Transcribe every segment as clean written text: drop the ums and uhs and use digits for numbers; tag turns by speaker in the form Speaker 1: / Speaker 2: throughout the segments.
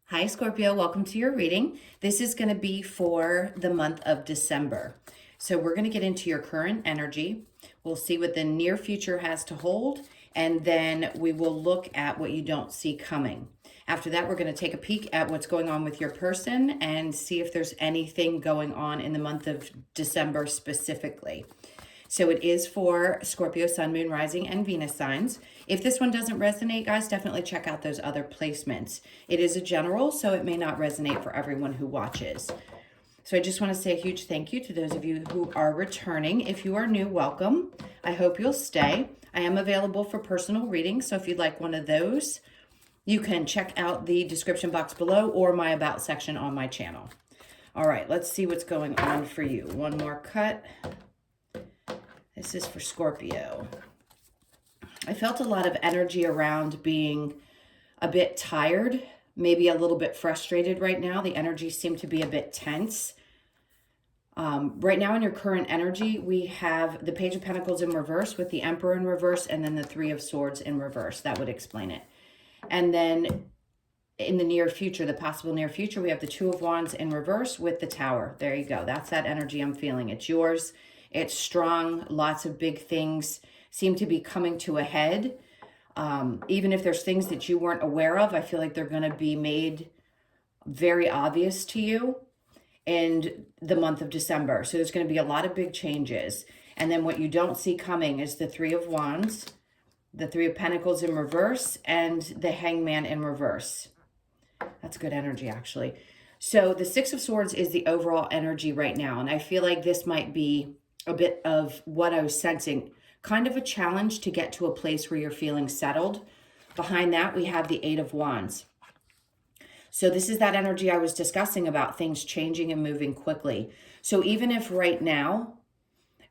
Speaker 1: Hi, Scorpio. Welcome to your reading. This is going to be for the month of December. So we're going to get into your current energy. We'll see what the near future has to hold, and then we will look at what you don't see coming. After that, we're going to take a peek at what's going on with your person and see if there's anything going on in the month of December specifically. So it is for Scorpio, Sun, Moon, Rising, and Venus signs. If this one doesn't resonate, guys, definitely check out those other placements. It is a general, so it may not resonate for everyone who watches. So I just want to say a huge thank you to those of you who are returning. If you are new, welcome. I hope you'll stay. I am available for personal readings, so if you'd like one of those, you can check out the description box below or my About section on my channel. All right, let's see what's going on for you. One more cut. This is for Scorpio. I felt a lot of energy around being a bit tired, maybe a little bit frustrated right now. The energy seemed to be a bit tense. Right now in your current energy, we have the Page of Pentacles in reverse with the Emperor in reverse and then the Three of Swords in reverse. That would explain it. And then in the near future, the possible near future, we have the Two of Wands in reverse with the Tower. There you go. That's that energy I'm feeling. It's yours. It's strong. Lots of big things seem to be coming to a head. Even if there's things that you weren't aware of, I feel like they're going to be made very obvious to you in the month of December. So there's going to be a lot of big changes. And then what you don't see coming is the Three of Wands, the Three of Pentacles in reverse, and the Hangman in reverse. That's good energy, actually. So the Six of Swords is the overall energy right now. And I feel like this might be a bit of what I was sensing, kind of a challenge to get to a place where you're feeling settled. Behind that, we have the Eight of Wands. So this is that energy I was discussing about things changing and moving quickly. So even if right now,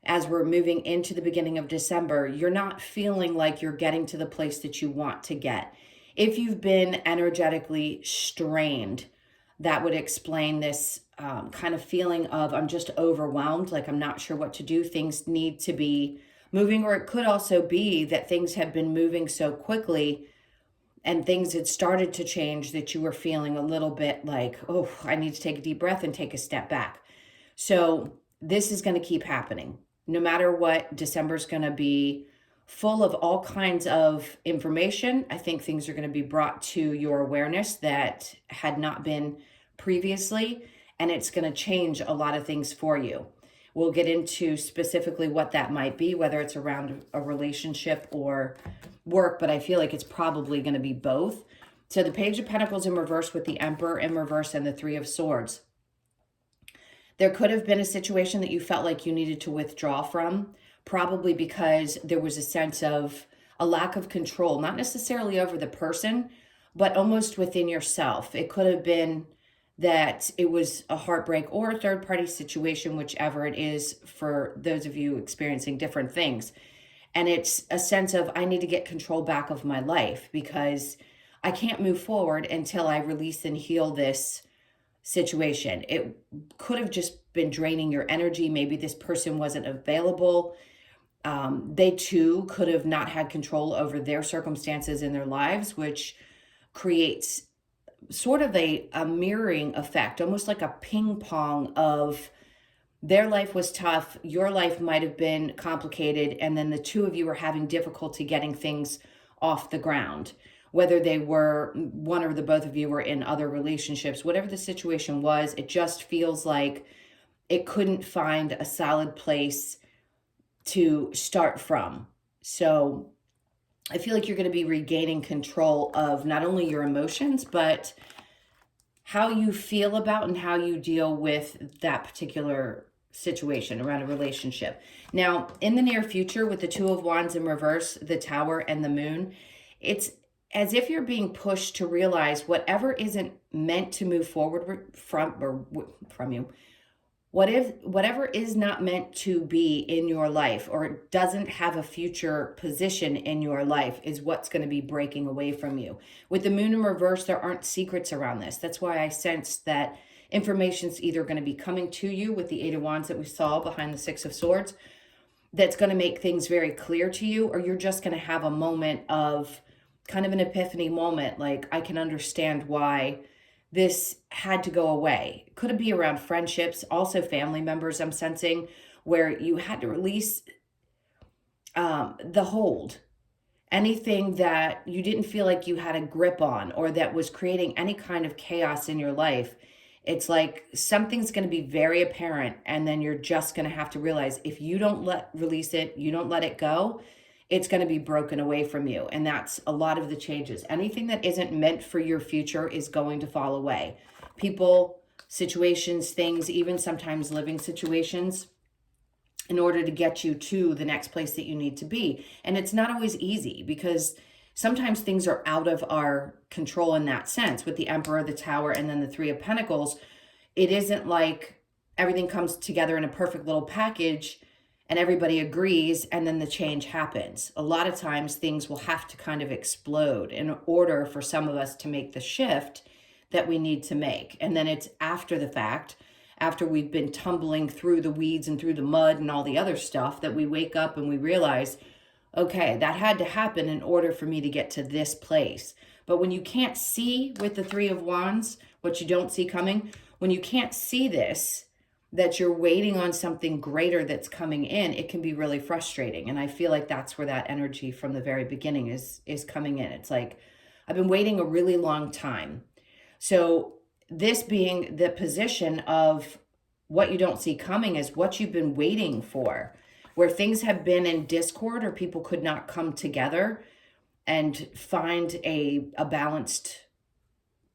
Speaker 1: as we're moving into the beginning of December, you're not feeling like you're getting to the place that you want to get. If you've been energetically strained, that would explain this kind of feeling of I'm just overwhelmed, like I'm not sure what to do. Things need to be moving, or it could also be that things have been moving so quickly and things had started to change that you were feeling a little bit like, oh, I need to take a deep breath and take a step back. So this is going to keep happening. No matter what, December's going to be full of all kinds of information. I think things are going to be brought to your awareness that had not been previously, and it's going to change a lot of things for you. We'll get into specifically what that might be, whether it's around a relationship or work, but I feel like it's probably going to be both. So the Page of Pentacles in reverse with the Emperor in reverse and the Three of Swords. There could have been a situation that you felt like you needed to withdraw from, probably because there was a sense of a lack of control, not necessarily over the person, but almost within yourself. It could have been that it was a heartbreak or a third-party situation, whichever it is for those of you experiencing different things. And it's a sense of, I need to get control back of my life because I can't move forward until I release and heal this situation. It could have just been draining your energy. Maybe this person wasn't available. They too could have not had control over their circumstances in their lives, which creates sort of a mirroring effect, almost like a ping pong of their life was tough, your life might have been complicated, and then the two of you were having difficulty getting things off the ground. Whether they were, one or the both of you were in other relationships, whatever the situation was, it just feels like it couldn't find a solid place to start from. So I feel like you're going to be regaining control of not only your emotions, but how you feel about and how you deal with that particular situation around a relationship. Now, in the near future, with the Two of Wands in reverse, the Tower and the Moon, it's as if you're being pushed to realize whatever isn't meant to move forward from you, whatever is not meant to be in your life or doesn't have a future position in your life is what's going to be breaking away from you. With the Moon in reverse, there aren't secrets around this. That's why I sense that information's either going to be coming to you with the Eight of Wands that we saw behind the Six of Swords, that's going to make things very clear to you, or you're just going to have a moment of kind of an epiphany moment, like I can understand why this had to go away. Could it be around friendships, also family members, I'm sensing, where you had to release the hold, anything that you didn't feel like you had a grip on or that was creating any kind of chaos in your life. It's like something's going to be very apparent, and then you're just going to have to realize if you don't release it, you don't let it go, it's going to be broken away from you. And that's a lot of the changes. Anything that isn't meant for your future is going to fall away. People, situations, things, even sometimes living situations, in order to get you to the next place that you need to be. And it's not always easy, because sometimes things are out of our control in that sense. With the Emperor, the Tower, and then the Three of Pentacles, it isn't like everything comes together in a perfect little package and everybody agrees and then the change happens. A lot of times things will have to kind of explode in order for some of us to make the shift that we need to make. And then it's after the fact, after we've been tumbling through the weeds and through the mud and all the other stuff, that we wake up and we realize, okay, that had to happen in order for me to get to this place. But when you can't see with the Three of Wands, what you don't see coming, when you can't see this, that you're waiting on something greater that's coming in, it can be really frustrating. And I feel like that's where that energy from the very beginning is coming in. It's like, I've been waiting a really long time. So this being the position of what you don't see coming is what you've been waiting for, where things have been in discord or people could not come together and find a balanced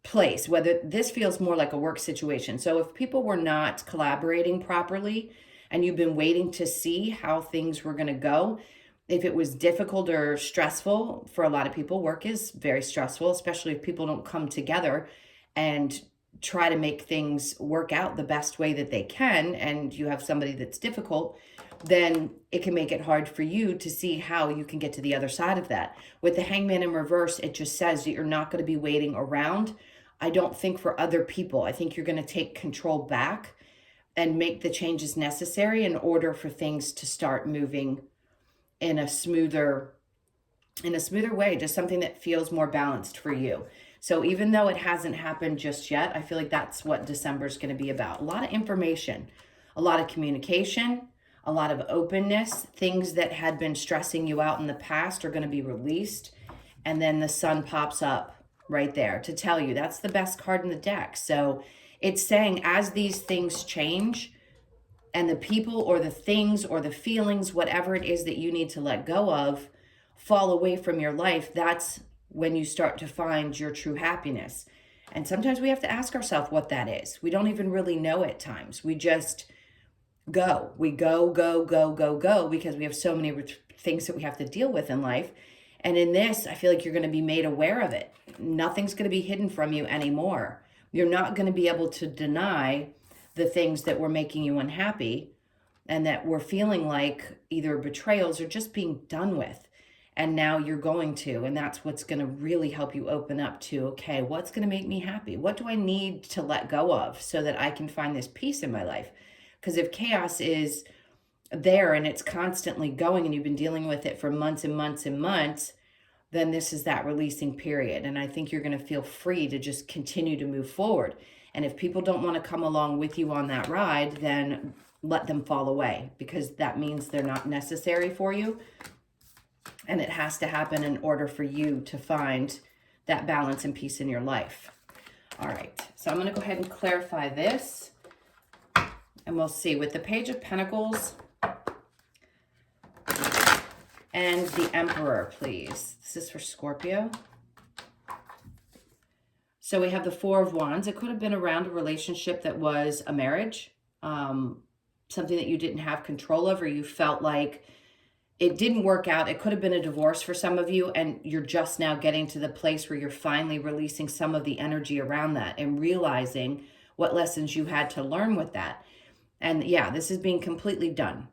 Speaker 1: place, whether this feels more like a work situation. So if people were not collaborating properly and you've been waiting to see how things were going to go, if it was difficult or stressful for a lot of people, work is very stressful, especially if people don't come together and try to make things work out the best way that they can, and you have somebody that's difficult, then it can make it hard for you to see how you can get to the other side of that. With the Hangman in reverse, it just says that you're not going to be waiting around. I don't think for other people. I think you're going to take control back and make the changes necessary in order for things to start moving in a smoother way, just something that feels more balanced for you. So even though it hasn't happened just yet, I feel like that's what December is going to be about. A lot of information, a lot of communication, a lot of openness. Things that had been stressing you out in the past are going to be released. And then the Sun pops up right there to tell you that's the best card in the deck. So it's saying as these things change and the people or the things or the feelings, whatever it is that you need to let go of, fall away from your life, that's when you start to find your true happiness. And sometimes we have to ask ourselves what that is. We don't even really know at times. We just go. We go, because we have so many things that we have to deal with in life. And in this, I feel like you're going to be made aware of it. Nothing's going to be hidden from you anymore. You're not going to be able to deny the things that were making you unhappy and that were feeling like either betrayals or just being done with. And now you're going to, and that's what's going to really help you open up to, okay, what's going to make me happy? What do I need to let go of so that I can find this peace in my life? Because if chaos is there and it's constantly going and you've been dealing with it for months and months and months, then this is that releasing period. And I think you're going to feel free to just continue to move forward. And if people don't want to come along with you on that ride, then let them fall away, because that means they're not necessary for you. And it has to happen in order for you to find that balance and peace in your life. All right, so I'm going to go ahead and clarify this. And we'll see with the Page of Pentacles and the Emperor, please. This is for Scorpio. So we have the Four of Wands. It could have been around a relationship that was a marriage, something that you didn't have control of, or you felt like it didn't work out. It could have been a divorce for some of you, and you're just now getting to the place where you're finally releasing some of the energy around that and realizing what lessons you had to learn with that. And yeah, this is being completely done.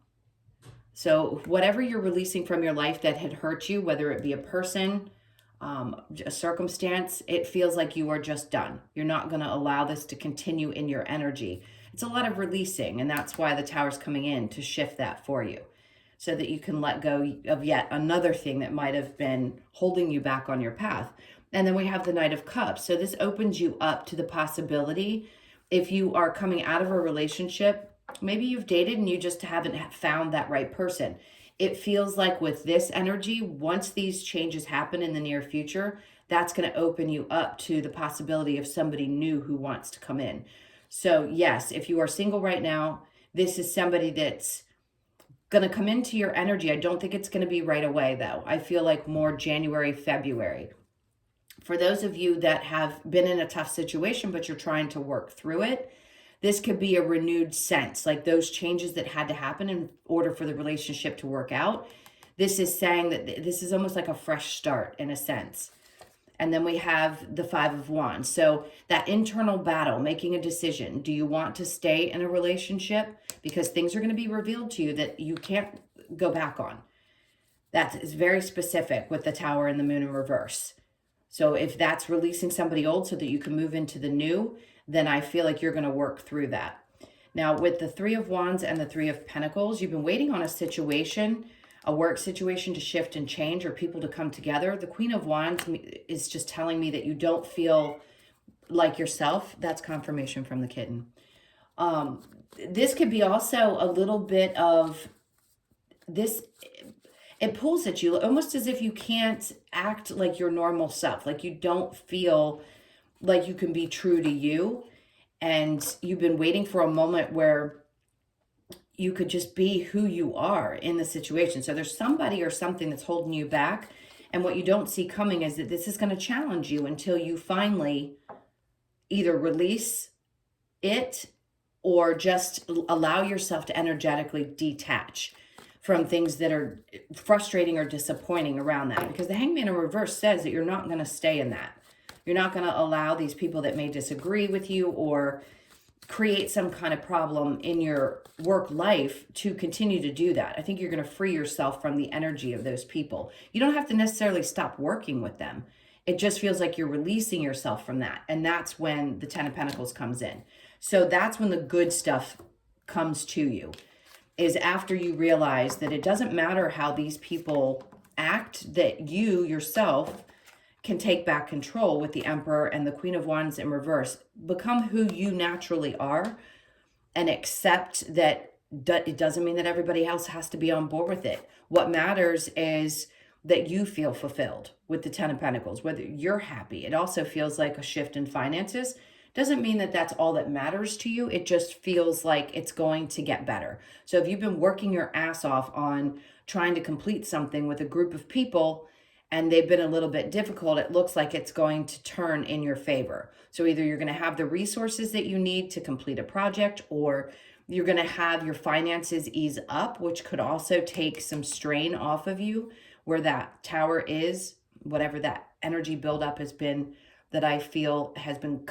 Speaker 1: So whatever you're releasing from your life that had hurt you, whether it be a person, a circumstance, it feels like you are just done. You're not going to allow this to continue in your energy. It's a lot of releasing, and that's why the Tower's coming in to shift that for you, so that you can let go of yet another thing that might have been holding you back on your path. And then we have the Knight of Cups. So this opens you up to the possibility, if you are coming out of a relationship, maybe you've dated and you just haven't found that right person. It feels like with this energy, once these changes happen in the near future, that's going to open you up to the possibility of somebody new who wants to come in. So yes, if you are single right now, this is somebody that's going to come into your energy. I don't think it's going to be right away though. I feel like more January, February. For those of you that have been in a tough situation, but you're trying to work through it, this could be a renewed sense, like those changes that had to happen in order for the relationship to work out. This is saying that this is almost like a fresh start in a sense. And then we have the Five of Wands. So that internal battle, making a decision. Do you want to stay in a relationship? Because things are going to be revealed to you that you can't go back on. That is very specific with the Tower and the Moon in reverse. So if that's releasing somebody old so that you can move into the new, then I feel like you're going to work through that. Now with the Three of Wands and the Three of Pentacles, you've been waiting on a situation, a work situation to shift and change, or people to come together. The Queen of Wands is just telling me that you don't feel like yourself. That's confirmation from the kitten. This could be also a little bit of this. It pulls at you almost as if you can't act like your normal self. Like you don't feel like you can be true to you. And you've been waiting for a moment where you could just be who you are in the situation. So there's somebody or something that's holding you back. And what you don't see coming is that this is going to challenge you until you finally either release it or just allow yourself to energetically detach from things that are frustrating or disappointing around that. Because the Hangman in reverse says that you're not going to stay in that. You're not going to allow these people that may disagree with you or create some kind of problem in your work life to continue to do that. I think you're going to free yourself from the energy of those people. You don't have to necessarily stop working with them. It just feels like you're releasing yourself from that. And that's when the Ten of Pentacles comes in. So that's when the good stuff comes to you, is after you realize that it doesn't matter how these people act, that you yourself can take back control with the Emperor and the Queen of Wands in reverse. Become who you naturally are and accept that it doesn't mean that everybody else has to be on board with it. What matters is that you feel fulfilled with the Ten of Pentacles, whether you're happy. It also feels like a shift in finances. Doesn't mean that that's all that matters to you. It just feels like it's going to get better. So if you've been working your ass off on trying to complete something with a group of people and they've been a little bit difficult, it looks like it's going to turn in your favor. So either you're going to have the resources that you need to complete a project, or you're going to have your finances ease up, which could also take some strain off of you where that Tower is, whatever that energy buildup has been, that I feel has been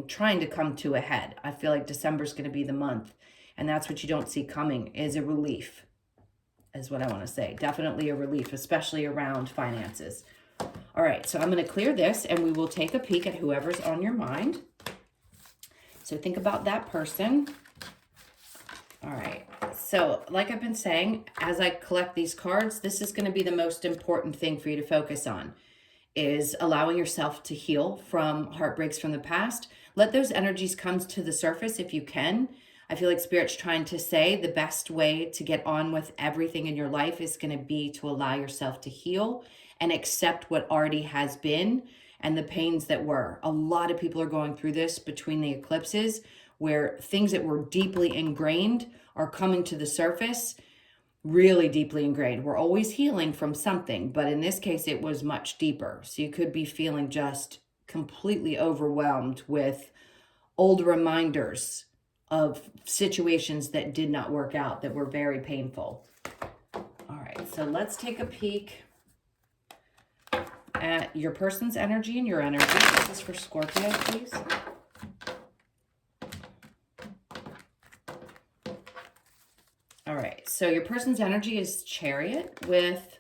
Speaker 1: trying to come to a head. I feel like December's going to be the month, and that's what you don't see coming, is a relief, is what I want to say. Definitely a relief, especially around finances. All right, so I'm going to clear this, and we will take a peek at whoever's on your mind. So think about that person. All right, so like I've been saying, as I collect these cards, this is going to be the most important thing for you to focus on, is allowing yourself to heal from heartbreaks from the past. Let those energies come to the surface if you can. I feel like Spirit's trying to say the best way to get on with everything in your life is going to be to allow yourself to heal and accept what already has been and the pains that were. A lot of people are going through this between the eclipses, where things that were deeply ingrained are coming to the surface, really deeply ingrained. We're always healing from something, but in this case, it was much deeper. So you could be feeling just completely overwhelmed with old reminders of situations that did not work out, that were very painful. All right, so let's take a peek at your person's energy and your energy. This is for Scorpio, please. All right, so your person's energy is Chariot with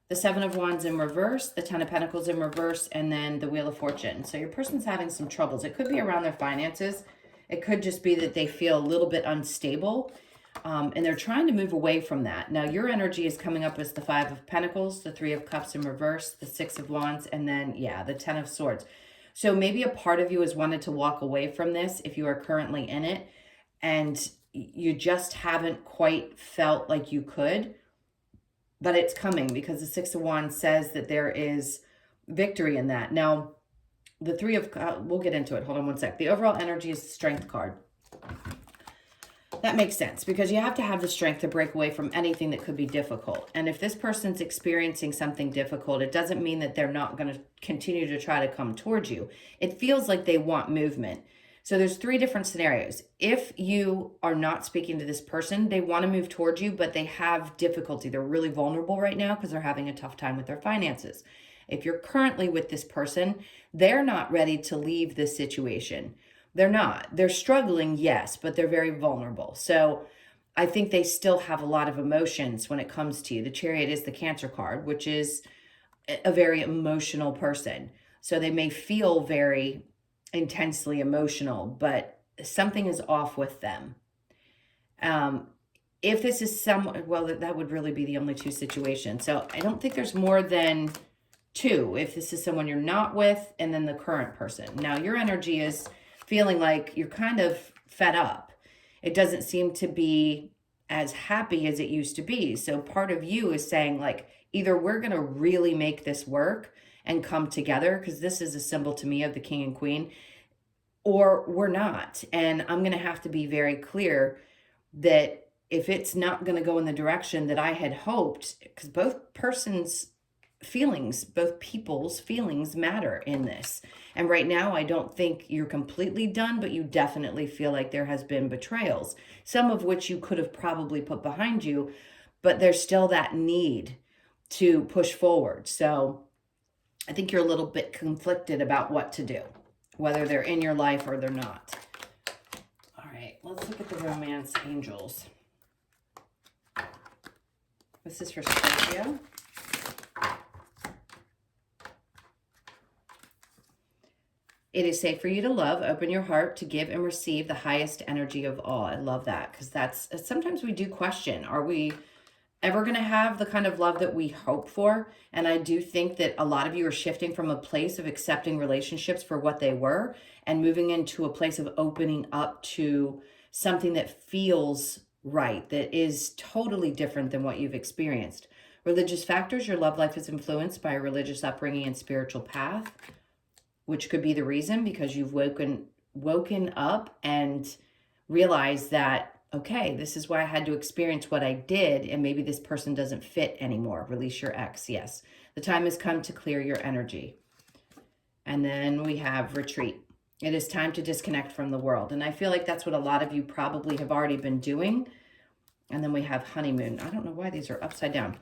Speaker 1: the Seven of Wands in reverse, the Ten of Pentacles in reverse, and then the Wheel of Fortune. So your person's having some troubles. It could be around their finances. It could just be that they feel a little bit unstable. And they're trying to move away from that. Now, your energy is coming up as the Five of Pentacles, the Three of Cups in reverse, the Six of Wands, and then, yeah, the Ten of Swords. So maybe a part of you has wanted to walk away from this if you are currently in it, and you just haven't quite felt like you could, but it's coming because the Six of Wands says that there is victory in that. Now, the Three of, we'll get into it. Hold on one sec. The overall energy is the Strength card. That makes sense because you have to have the strength to break away from anything that could be difficult. And if this person's experiencing something difficult, it doesn't mean that they're not going to continue to try to come towards you. It feels like they want movement. So there's three different scenarios. If you are not speaking to this person, they want to move towards you, but they have difficulty. They're really vulnerable right now because they're having a tough time with their finances. If you're currently with this person, they're not ready to leave this situation. They're not. They're struggling, yes, but they're very vulnerable. So I think they still have a lot of emotions when it comes to you. The Chariot is the Cancer card, which is a very emotional person. So they may feel very intensely emotional, but something is off with them. If this is someone, well, that would really be the only two situations. So I don't think there's more than two. If this is someone you're not with, and then the current person. Now, your energy is feeling like you're kind of fed up. It doesn't seem to be as happy as it used to be. So part of you is saying, like, either we're going to really make this work and come together, because this is a symbol to me of the King and Queen, or we're not. And I'm going to have to be very clear that if it's not going to go in the direction that I had hoped, because both persons' feelings, both people's feelings matter in this. And right now, I don't think you're completely done, but you definitely feel like there has been betrayals, some of which you could have probably put behind you, but there's still that need to push forward. So I think you're a little bit conflicted about what to do, whether they're in your life or they're not. All right, let's look at the romance angels. This is for Scorpio. It is safe for you to love. Open your heart to give and receive the highest energy of all. I love that, because that's sometimes we do question, are we ever going to have the kind of love that we hope for? And I do think that a lot of you are shifting from a place of accepting relationships for what they were and moving into a place of opening up to something that feels right, that is totally different than what you've experienced. Religious factors, your love life is influenced by a religious upbringing and spiritual path, which could be the reason, because you've woken up and realized that, okay, this is why I had to experience what I did, and maybe this person doesn't fit anymore. Release your ex. Yes, the time has come to clear your energy. And then we have retreat. It is time to disconnect from the world. And I feel like that's what a lot of you probably have already been doing. And then we have honeymoon. I don't know why these are upside down.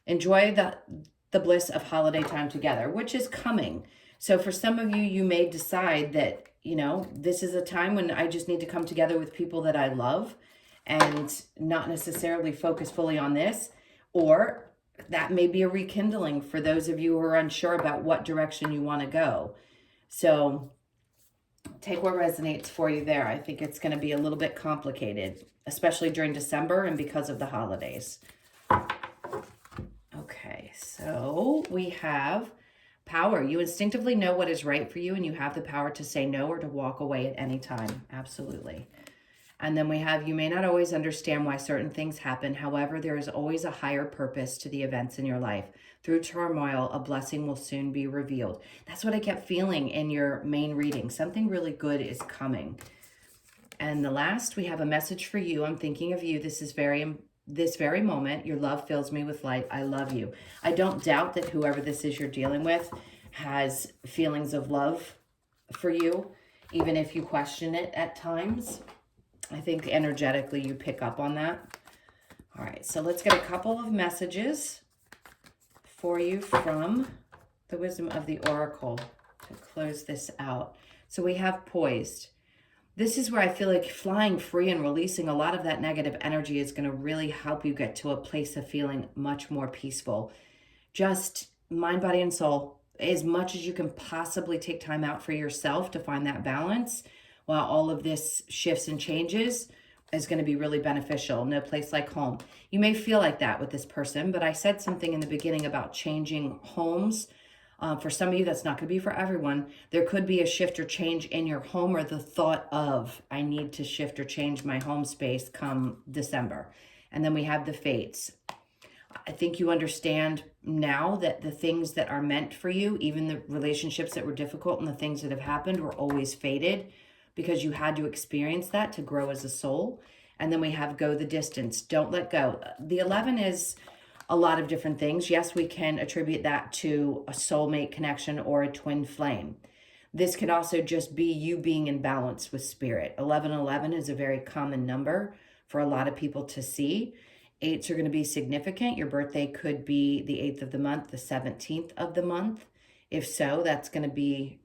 Speaker 1: Enjoy the bliss of holiday time together, which is coming. So for some of you, you may decide that, you know, this is a time when I just need to come together with people that I love and not necessarily focus fully on this. Or that may be a rekindling for those of you who are unsure about what direction you want to go. So take what resonates for you there. I think it's going to be a little bit complicated, especially during December and because of the holidays. Okay, so we have power. You instinctively know what is right for you, and you have the power to say no or to walk away at any time. Absolutely. And then we have, you may not always understand why certain things happen. However, there is always a higher purpose to the events in your life. Through turmoil, a blessing will soon be revealed. That's what I kept feeling in your main reading. Something really good is coming. And the last, we have a message for you. I'm thinking of you. This very moment, your love fills me with light. I love you. I don't doubt that whoever this is you're dealing with has feelings of love for you, even if you question it at times. I think energetically you pick up on that. All right, so let's get a couple of messages for you from the Wisdom of the Oracle to close this out. So we have poised. This is where I feel like flying free and releasing a lot of that negative energy is going to really help you get to a place of feeling much more peaceful. Just mind, body, and soul. As much as you can possibly take time out for yourself to find that balance while all of this shifts and changes. is going to be really beneficial. No place like home. You may feel like that with this person, but I said something in the beginning about changing homes. For some of you, that's not going to be for everyone. There could be a shift or change in your home, or the thought of, I need to shift or change my home space come December. And then we have the fates. I think you understand now that the things that are meant for you, even the relationships that were difficult and the things that have happened, were always fated because you had to experience that to grow as a soul. And then we have go the distance. Don't let go. The 11 is a lot of different things. Yes, we can attribute that to a soulmate connection or a twin flame. This could also just be you being in balance with spirit. 1111 is a very common number for a lot of people to see. 8s are going to be significant. Your birthday could be the 8th of the month, the 17th of the month. If so, that's going to be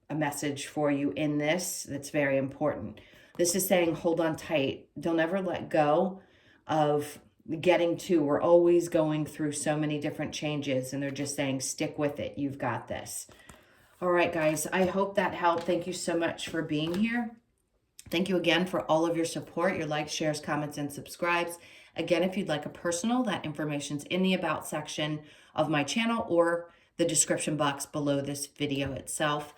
Speaker 1: a message for you in this that's very important. This is saying hold on tight. Don't ever let go of getting to. We're always going through so many different changes, and they're just saying stick with it. You've got this. All right, guys, I hope that helped. Thank you so much for being here. Thank you again for all of your support, your likes, shares, comments, and subscribes. Again, if you'd like a personal, that information's in the about section of my channel or the description box below this video itself.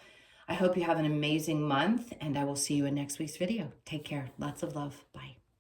Speaker 1: I hope you have an amazing month, and I will see you in next week's video. Take care. Lots of love. Bye.